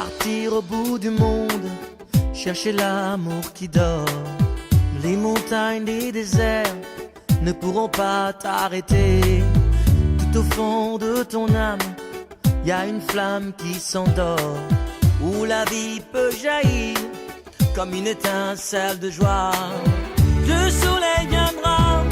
Partir au bout du monde, chercher l'amour qui dort. Les montagnes, les déserts ne pourront pas t'arrêter. Tout au fond de ton âme, y a une flamme qui s'endort, où la vie peut jaillir comme une étincelle de joie. Le soleil viendra,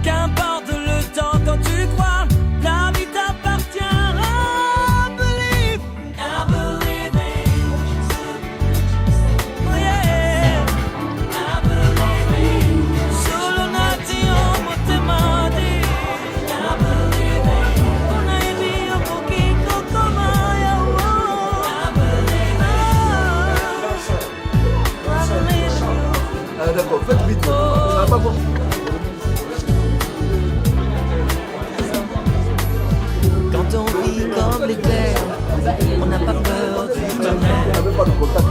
qu'importe le temps quand tu crois, la vie t'appartient. I believe, I believe it. Oh yeah, I believe it. Solo nati homo temati. I believe it. Una idea un poquito como yo. I believe it. I believe you. Ah d'accord, faites vite, on n'a pas beaucoup. Quand on vit comme l'éclair, on n'a pas peur du tonnerre.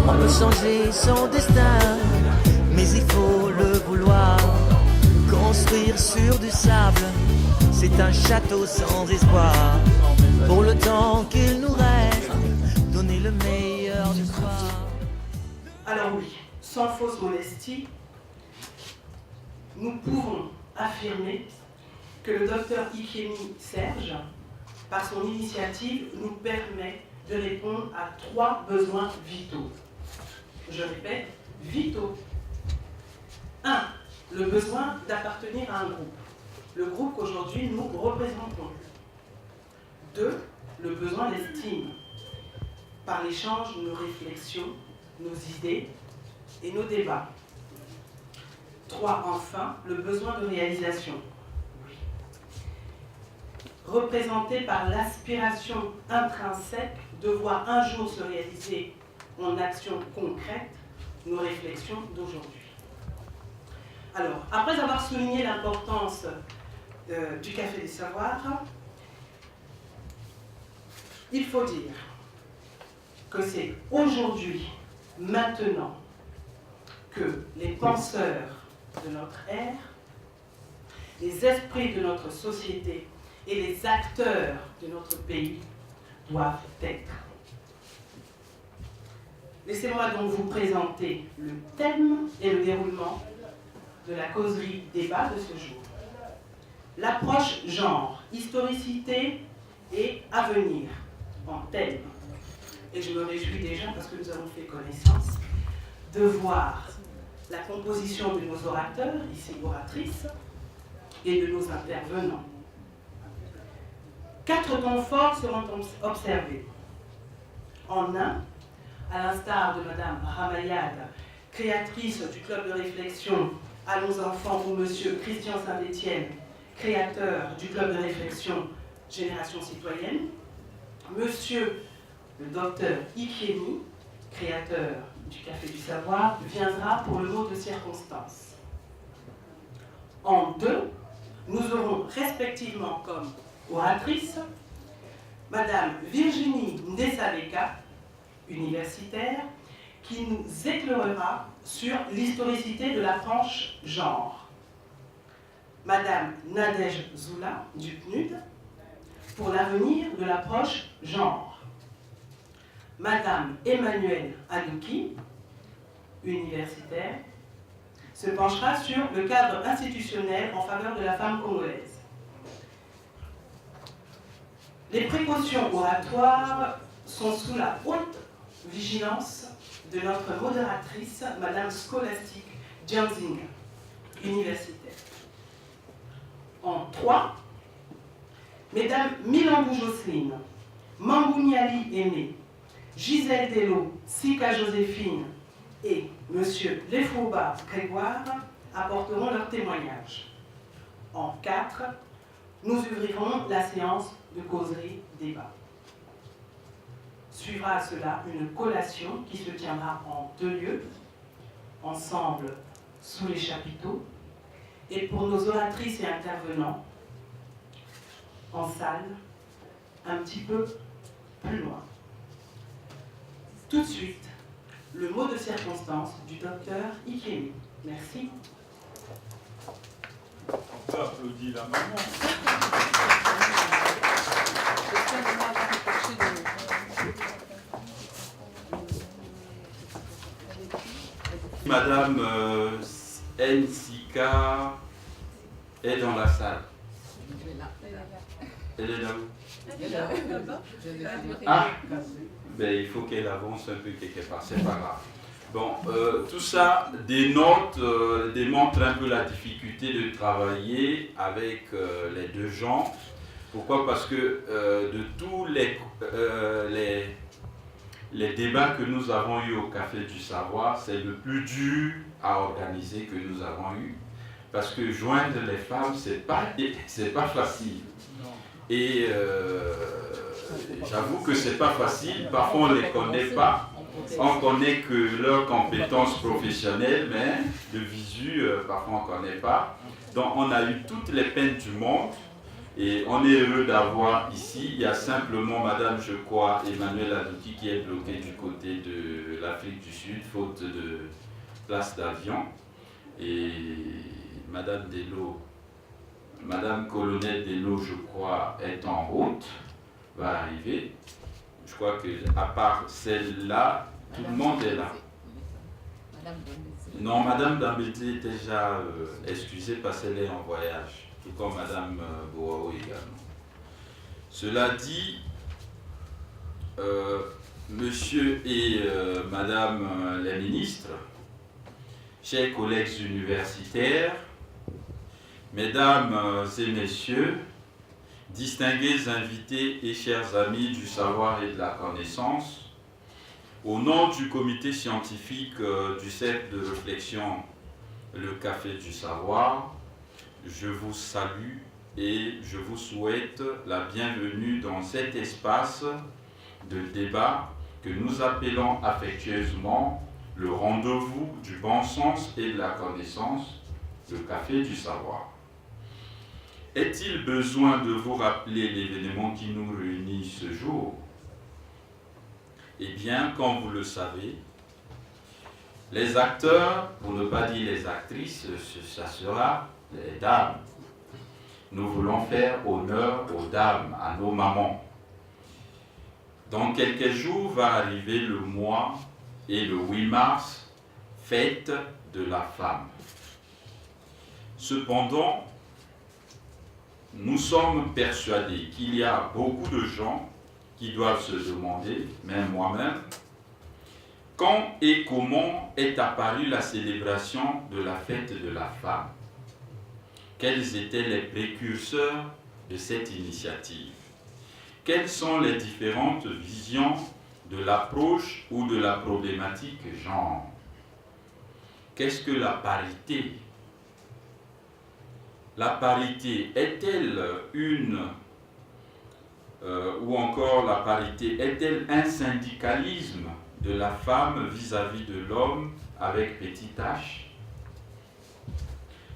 On peut changer son destin, mais il faut le vouloir. Construire sur du sable, c'est un château sans espoir. Pour le temps qu'il nous reste, donner le meilleur de soi. Alors oui, sans fausse modestie, nous pouvons affirmer que le docteur Ikemi Serge, par son initiative, nous permet de répondre à 3 besoins vitaux. Je répète, vitaux. 1. Le besoin d'appartenir à un groupe. Le groupe qu'aujourd'hui nous représentons. 2. Le besoin d'estime. Par l'échange de nos réflexions, nos idées et nos débats. 3. Enfin, le besoin de réalisation. Représenté par l'aspiration intrinsèque de voir un jour se réaliser en action concrète nos réflexions d'aujourd'hui. Alors, après avoir souligné l'importance du Café des Savoirs, il faut dire que c'est aujourd'hui, maintenant, que les penseurs de notre ère, les esprits de notre société et les acteurs de notre pays doivent être. Laissez-moi donc vous présenter le thème et le déroulement de la causerie débat de ce jour. L'approche genre, historicité et avenir en thème. Et je me réjouis déjà parce que nous avons fait connaissance de voir la composition de nos orateurs, ici oratrices, et de nos intervenants. 4 temps forts seront observés. En un, à l'instar de Madame Ramayad, créatrice du club de réflexion Allons enfants, ou Monsieur Christian Saint-Étienne, créateur du club de réflexion Génération Citoyenne, Monsieur le docteur Ikemi, créateur du Café du Savoir, viendra pour le mot de circonstance. En 2, nous aurons respectivement comme oratrice Madame Virginie Ndesabeka, universitaire, qui nous éclairera sur l'historicité de l'approche genre. Madame Nadège Zoula, du PNUD, pour l'avenir de l'approche genre. Madame Emmanuelle Adouki, universitaire, se penchera sur le cadre institutionnel en faveur de la femme congolaise. Les précautions oratoires sont sous la haute vigilance de notre modératrice, Madame Scholastique Djanzinga, universitaire. En 3, Mesdames Milambou Jocelyne, Mambouniali Aimé, Gisèle Dello, Sika Joséphine et Monsieur Lefouba Grégoire apporteront leur témoignage. En 4, nous ouvrirons la séance de causerie débat. Suivra à cela une collation qui se tiendra en 2 lieux, ensemble sous les chapiteaux, et pour nos oratrices et intervenants, en salle, un petit peu plus loin. Tout de suite, le mot de circonstance du docteur Ikemi. Merci. On peut applaudir la maman. Madame Nsika est dans la salle. Elle est là où? Ah, ben, il faut qu'elle avance un peu quelque part, c'est pas grave. Bon, tout ça démontre un peu la difficulté de travailler avec les deux genres. Pourquoi? Parce que de tous les débats que nous avons eus au Café du Savoir, c'est le plus dur à organiser que nous avons eu. Parce que joindre les femmes, c'est pas facile. Et j'avoue que c'est pas facile. Parfois, on ne les connaît pas. On connaît que leurs compétences professionnelles, mais de visu, parfois on ne connaît pas. Donc, on a eu toutes les peines du monde. Et on est heureux d'avoir ici, il y a simplement Madame, je crois, Emmanuel Adouki qui est bloquée du côté de l'Afrique du Sud, faute de place d'avion. Et Madame Dello, Madame Colonel Dello, je crois, est en route, va arriver. Je crois qu'à part celle-là, tout le monde est là. Non, Madame Dambété est déjà excusée parce qu'elle est en voyage. Tout comme Madame Boao également. Cela dit, Monsieur et Madame les ministres, chers collègues universitaires, Mesdames et Messieurs, distingués invités et chers amis du savoir et de la connaissance, au nom du comité scientifique du cercle de réflexion Le Café du Savoir, je vous salue et je vous souhaite la bienvenue dans cet espace de débat que nous appelons affectueusement le rendez-vous du bon sens et de la connaissance, le Café du Savoir. Est-il besoin de vous rappeler l'événement qui nous réunit ce jour? Eh bien, comme vous le savez, les acteurs, pour ne pas dire les actrices, ça sera les dames. Nous voulons faire honneur aux dames, à nos mamans. Dans quelques jours va arriver le mois et le 8 mars, fête de la femme. Cependant, nous sommes persuadés qu'il y a beaucoup de gens qui doivent se demander, même moi-même, quand et comment est apparue la célébration de la fête de la femme. Quels étaient les précurseurs de cette initiative? Quelles sont les différentes visions de l'approche ou de la problématique genre? Qu'est-ce que la parité? La parité est-elle ou encore la parité est-elle un syndicalisme de la femme vis-à-vis de l'homme avec petit h?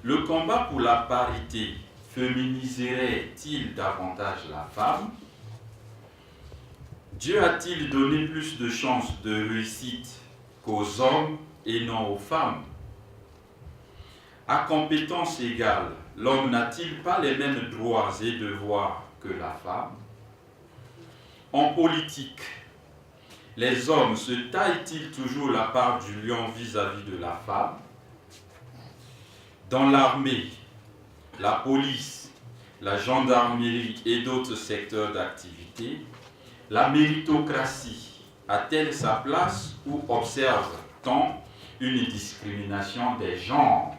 Le combat pour la parité féminiserait-il davantage la femme? Dieu a-t-il donné plus de chances de réussite qu'aux hommes et non aux femmes? À compétences égales, l'homme n'a-t-il pas les mêmes droits et devoirs que la femme? En politique, les hommes se taillent-ils toujours la part du lion vis-à-vis de la femme? Dans l'armée, la police, la gendarmerie et d'autres secteurs d'activité, la méritocratie a-t-elle sa place ou observe-t-on une discrimination des genres?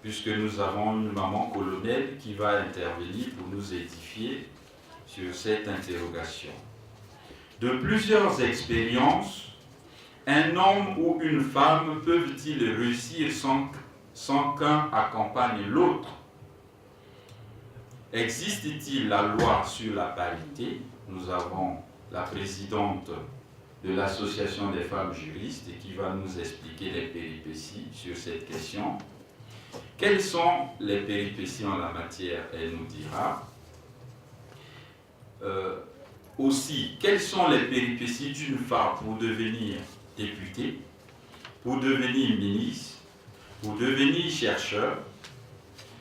Puisque nous avons une maman colonel qui va intervenir pour nous édifier sur cette interrogation. De plusieurs expériences, un homme ou une femme peuvent-ils réussir sans qu'un accompagne l'autre? Existe-t-il la loi sur la parité? Nous avons la présidente de l'Association des femmes juristes qui va nous expliquer les péripéties sur cette question. Quelles sont les péripéties en la matière? Elle nous dira. Aussi, quelles sont les péripéties d'une femme pour devenir députée, pour devenir ministre, pour devenir chercheur,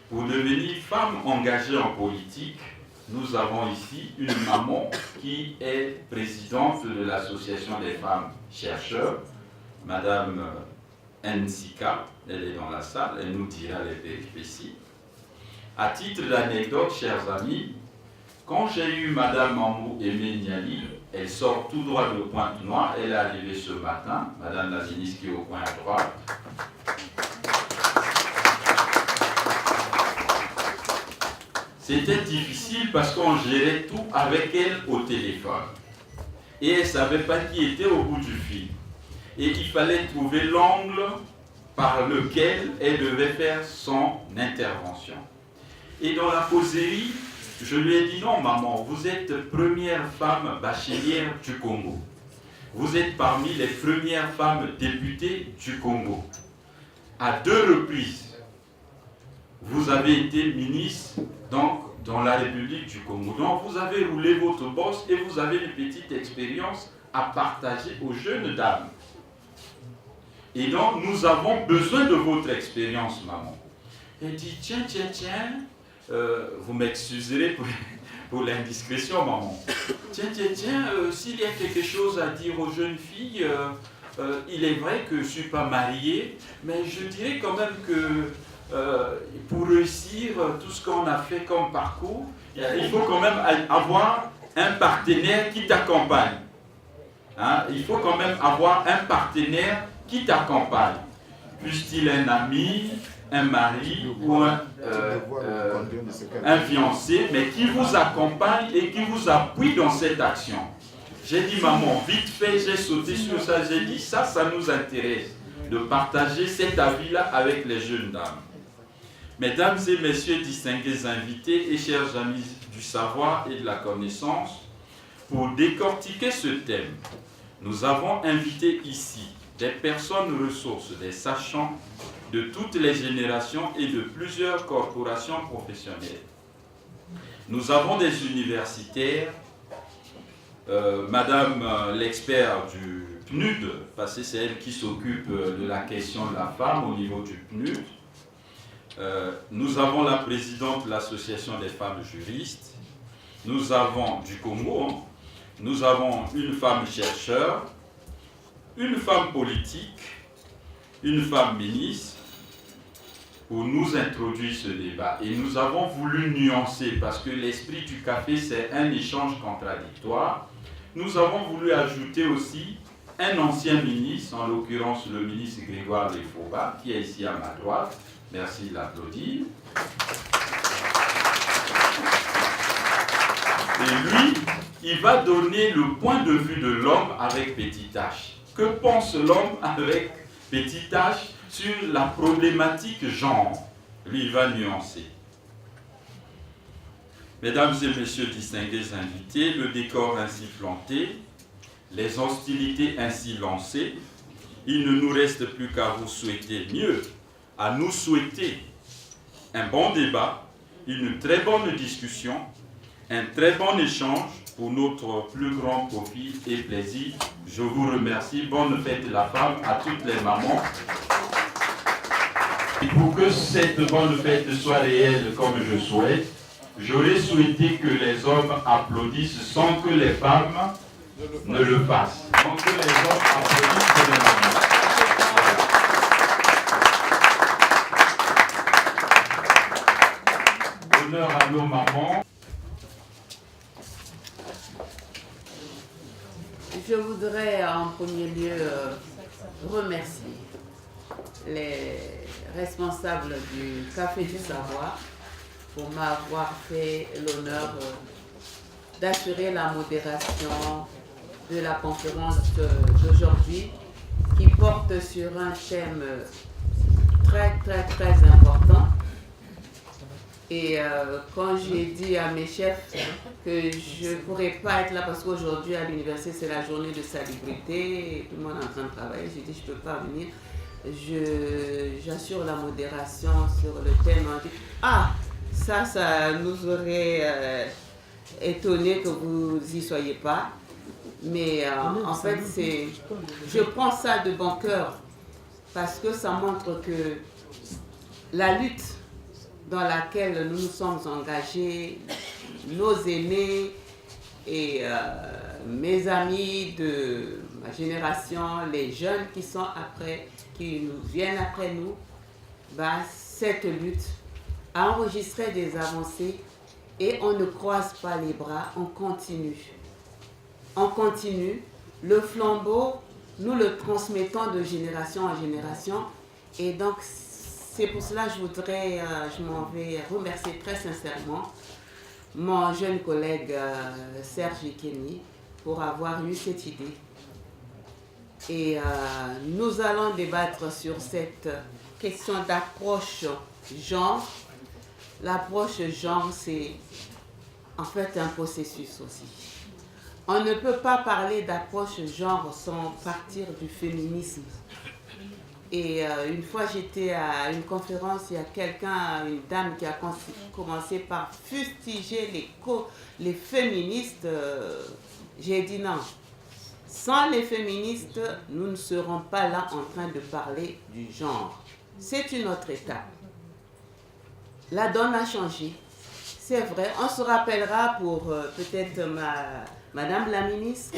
pour devenir femme engagée en politique? Nous avons ici une maman qui est présidente de l'Association des femmes chercheurs, Madame Nsika, elle est dans la salle, elle nous dira les péripéties. À titre d'anecdote, chers amis, quand j'ai eu Madame Mamou Aimé Niali, elle sort tout droit de Pointe-Noire, elle est arrivée ce matin, Madame la ministre qui est au coin à droite. C'était difficile parce qu'on gérait tout avec elle au téléphone. Et elle ne savait pas qui était au bout du fil. Et il fallait trouver l'angle par lequel elle devait faire son intervention. Et dans la causerie, je lui ai dit, non maman, vous êtes première femme bachelière du Congo. Vous êtes parmi les premières femmes députées du Congo. À 2 reprises, vous avez été ministre dans la République du Congo. Donc vous avez roulé votre bosse et vous avez une petite expérience à partager aux jeunes dames. Et donc nous avons besoin de votre expérience, maman. Elle dit, tiens, vous m'excuserez pour l'indiscrétion, maman. Tiens, s'il y a quelque chose à dire aux jeunes filles, il est vrai que je ne suis pas mariée, mais je dirais quand même que pour réussir tout ce qu'on a fait comme parcours, il faut quand même avoir un partenaire qui t'accompagne. Hein? Il faut quand même avoir un partenaire qui t'accompagne. Puisse-t-il un ami, un mari ou un fiancé, mais qui vous accompagne et qui vous appuie dans cette action. J'ai dit, maman, vite fait, j'ai sauté sur ça, j'ai dit, ça nous intéresse de partager cet avis-là avec les jeunes dames. Mesdames et messieurs, distingués invités et chers amis du savoir et de la connaissance, pour décortiquer ce thème, nous avons invité ici des personnes ressources, des sachants de toutes les générations et de plusieurs corporations professionnelles. Nous avons des universitaires, Madame l'expert du PNUD, parce que c'est elle qui s'occupe de la question de la femme au niveau du PNUD. Nous avons la présidente de l'association des femmes juristes. Nous avons du Congo, nous avons une femme chercheur, une femme politique, une femme ministre, pour nous introduire ce débat. Et nous avons voulu nuancer, parce que l'esprit du café, c'est un échange contradictoire. Nous avons voulu ajouter aussi un ancien ministre, en l'occurrence le ministre Grégoire Lefauba, qui est ici à ma droite. Merci de l'applaudir. Et lui, il va donner le point de vue de l'homme avec petit h. Que pense l'homme avec petit h sur la problématique genre? Lui, il va nuancer. Mesdames et messieurs distingués invités, le décor ainsi planté, les hostilités ainsi lancées, il ne nous reste plus qu'à vous souhaiter mieux, à nous souhaiter un bon débat, une très bonne discussion, un très bon échange pour notre plus grand profit et plaisir. Je vous remercie. Bonne fête de la femme à toutes les mamans. Et pour que cette bonne fête soit réelle comme je souhaite, j'aurais souhaité que les hommes applaudissent sans que les femmes ne le fassent. Sans que les hommes applaudissent les mamans. Honneur à nos mamans. Je voudrais en premier lieu remercier les responsables du Café du Savoir pour m'avoir fait l'honneur d'assurer la modération de la conférence d'aujourd'hui qui porte sur un thème très important. Et quand j'ai dit à mes chefs que je ne pourrais pas être là parce qu'aujourd'hui à l'université c'est la journée de salubrité et tout le monde est en train de travailler, j'ai dit je ne peux pas venir. J'assure la modération sur le thème. On dit, ah, ça nous aurait étonné que vous n'y soyez pas. Mais en fait, je prends ça de bon cœur parce que ça montre que la lutte dans laquelle nous nous sommes engagés, nos aînés et mes amis de ma génération, les jeunes qui sont après, qui nous viennent après nous, cette lutte a enregistré des avancées et on ne croise pas les bras, on continue. On continue. Le flambeau, nous le transmettons de génération en génération. Et donc, c'est pour cela que je m'en vais remercier très sincèrement mon jeune collègue Serge Ikeni pour avoir eu cette idée. Et nous allons débattre sur cette question d'approche genre. L'approche genre, c'est en fait un processus aussi. On ne peut pas parler d'approche genre sans partir du féminisme. Et une fois, j'étais à une conférence, il y a une dame qui a commencé par fustiger les féministes. J'ai dit non. Sans les féministes, nous ne serons pas là en train de parler du genre. C'est une autre étape. La donne a changé. C'est vrai, on se rappellera pour peut-être Madame la ministre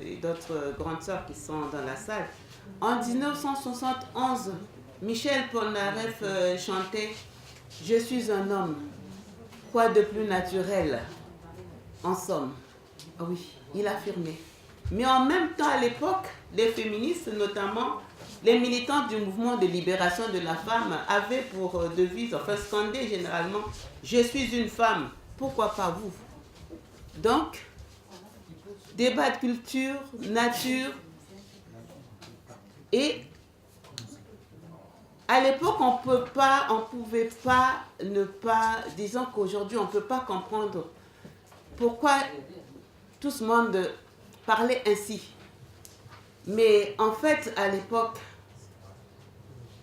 et d'autres grandes sœurs qui sont dans la salle. En 1971, Michel Polnareff chantait « Je suis un homme, quoi de plus naturel ?» En somme, ah oui, il affirmait. Mais en même temps, à l'époque, les féministes, notamment les militantes du mouvement de libération de la femme, avaient pour devise, enfin scandé généralement « Je suis une femme, pourquoi pas vous ?» Donc, débat de culture, nature. Et à l'époque, on pouvait pas ne pas, disons qu'aujourd'hui, on ne peut pas comprendre pourquoi tout ce monde parlait ainsi. Mais en fait, à l'époque,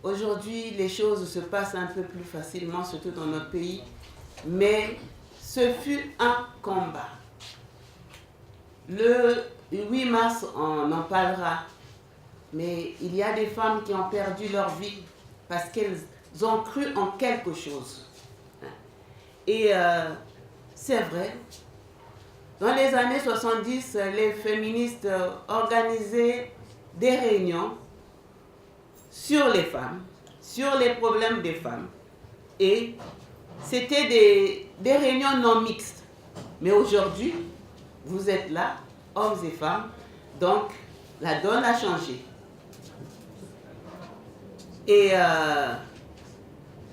aujourd'hui, les choses se passent un peu plus facilement, surtout dans notre pays. Mais ce fut un combat. Le 8 mars, on en parlera. Mais il y a des femmes qui ont perdu leur vie parce qu'elles ont cru en quelque chose. Et c'est vrai, dans les années 70, les féministes organisaient des réunions sur les femmes, sur les problèmes des femmes. Et c'était des réunions non mixtes. Mais aujourd'hui, vous êtes là, hommes et femmes, donc la donne a changé. Et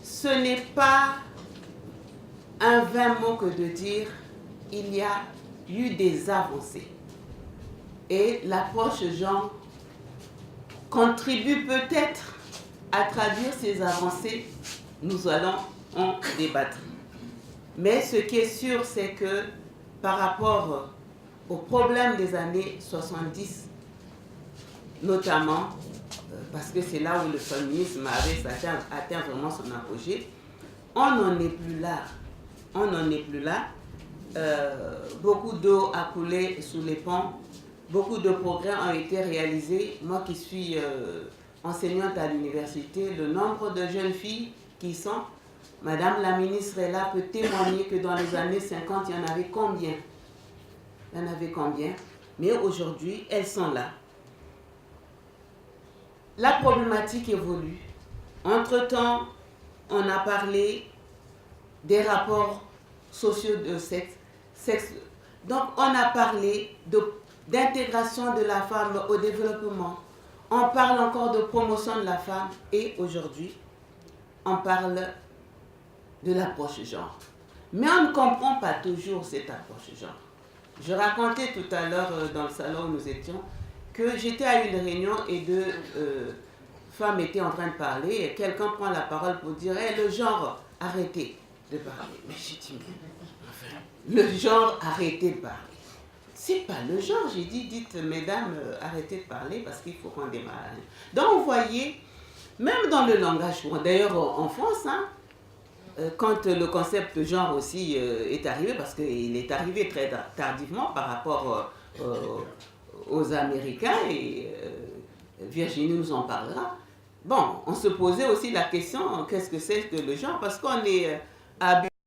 ce n'est pas un vain mot que de dire il y a eu des avancées. Et l'approche genre contribue peut-être à traduire ces avancées. Nous allons en débattre. Mais ce qui est sûr, c'est que par rapport aux problèmes des années 70, notamment, parce que c'est là où le féminisme avait atteint vraiment son apogée, on n'en est plus là. On n'en est plus là. Beaucoup d'eau a coulé sous les ponts. Beaucoup de progrès ont été réalisés. Moi qui suis enseignante à l'université, le nombre de jeunes filles qui sont, Madame la ministre est là, peut témoigner que dans les années 50, il y en avait combien? Il y en avait combien? Mais aujourd'hui, elles sont là. La problématique évolue. Entre-temps, on a parlé des rapports sociaux de sexe. Donc, on a parlé d'intégration de la femme au développement. On parle encore de promotion de la femme. Et aujourd'hui, on parle de l'approche genre. Mais on ne comprend pas toujours cette approche genre. Je racontais tout à l'heure dans le salon où nous étions que j'étais à une réunion et deux femmes étaient en train de parler et quelqu'un prend la parole pour dire hey, le genre, arrêtez de parler. Mais j'ai dit, enfin, le genre, arrêtez de parler. C'est pas le genre, j'ai dit, dites mesdames, arrêtez de parler parce qu'il faut qu'on démarre. Donc vous voyez, même dans le langage, d'ailleurs en France, hein, quand le concept genre aussi est arrivé, parce qu'il est arrivé très tardivement par rapport aux Américains, et Virginie nous en parlera. Bon, on se posait aussi la question, qu'est-ce que c'est que le genre? Parce qu'on est habitué